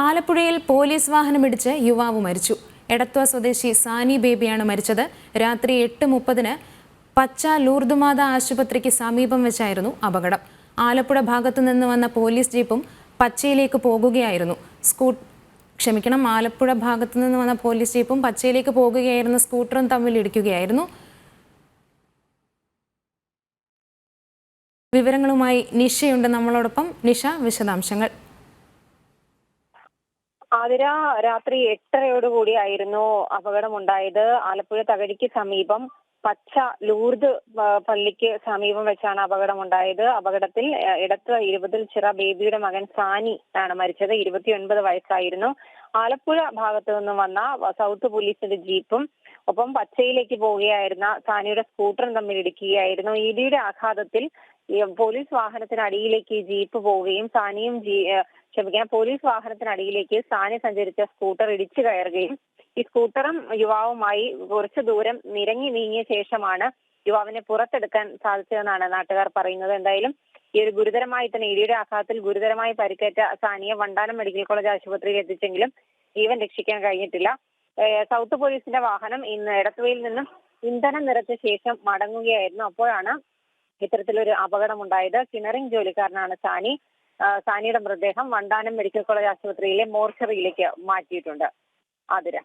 ആലപ്പുഴയിൽ പോലീസ് വാഹനമിടിച്ച് യുവാവ് മരിച്ചു. എടത്വ സ്വദേശി സാനി ബേബിയാണ് മരിച്ചത്. രാത്രി 8:30-ന് പച്ച ലൂർദുമാത ആശുപത്രിക്ക് സമീപം വെച്ചായിരുന്നു അപകടം. ആലപ്പുഴ ഭാഗത്തു നിന്ന് വന്ന പോലീസ് ജീപ്പും പച്ചയിലേക്ക് പോകുകയായിരുന്നു. ആലപ്പുഴ ഭാഗത്തു നിന്ന് വന്ന പോലീസ് ജീപ്പും പച്ചയിലേക്ക് പോകുകയായിരുന്ന സ്കൂട്ടറും തമ്മിൽ ഇടിക്കുകയായിരുന്നു. വിവരങ്ങളുമായി നിഷയുണ്ട് നമ്മളോടൊപ്പം. നിഷ, വിശദാംശങ്ങൾ. ആതിര, രാത്രി 8:30യോടുകൂടിയായിരുന്നു അപകടമുണ്ടായത്. ആലപ്പുഴ തകഴിക്ക് സമീപം പച്ച ലൂർദ് പള്ളിക്ക് സമീപം വെച്ചാണ് അപകടമുണ്ടായത്. അപകടത്തിൽ എടത്വ 20 ചിറ ബേബിയുടെ മകൻ സാനി ആണ് മരിച്ചത്. 29 വയസ്സായിരുന്നു. ആലപ്പുഴ ഭാഗത്തു നിന്നും വന്ന സൗത്ത് പോലീസിന്റെ ജീപ്പും ഒപ്പം പച്ചയിലേക്ക് പോവുകയായിരുന്ന സാനിയുടെ സ്കൂട്ടറും തമ്മിൽ ഇടിക്കുകയായിരുന്നു. ഇടിയുടെ ആഘാതത്തിൽ പോലീസ് വാഹനത്തിനടിയിലേക്ക് ജീപ്പ് പോവുകയും പോലീസ് വാഹനത്തിനടിയിലേക്ക് സാനി സഞ്ചരിച്ച സ്കൂട്ടർ ഇടിച്ചു കയറുകയും ഈ സ്കൂട്ടറും യുവാവുമായി കുറച്ചു ദൂരം നിരങ്ങി നീങ്ങിയ ശേഷമാണ് യുവാവിനെ പുറത്തെടുക്കാൻ സാധിച്ചതെന്നാണ് നാട്ടുകാർ പറയുന്നത്. എന്തായാലും ഈ ഒരു ഗുരുതരമായി തന്നെ ഇടിയുടെ ആഘാതത്തിൽ ഗുരുതരമായി പരിക്കേറ്റ സാനിയെ വണ്ടാനം മെഡിക്കൽ കോളേജ് ആശുപത്രിയിൽ എത്തിച്ചെങ്കിലും ജീവൻ രക്ഷിക്കാൻ കഴിഞ്ഞിട്ടില്ല. സൗത്ത് പോലീസിന്റെ വാഹനം ഇന്ന് എടത്വയിൽ നിന്നും ഇന്ധനം നിറച്ച ശേഷം മടങ്ങുകയായിരുന്നു. അപ്പോഴാണ് ഇത്തരത്തിലൊരു അപകടമുണ്ടായത്. കിണറിംഗ് ജോലിക്കാരനാണ് സാനി. സാനിയുടെ മൃതദേഹം വണ്ടാനം മെഡിക്കൽ കോളേജ് ആശുപത്രിയിലെ മോർച്ചറിയിലേക്ക് മാറ്റിയിട്ടുണ്ട്. ആതിര.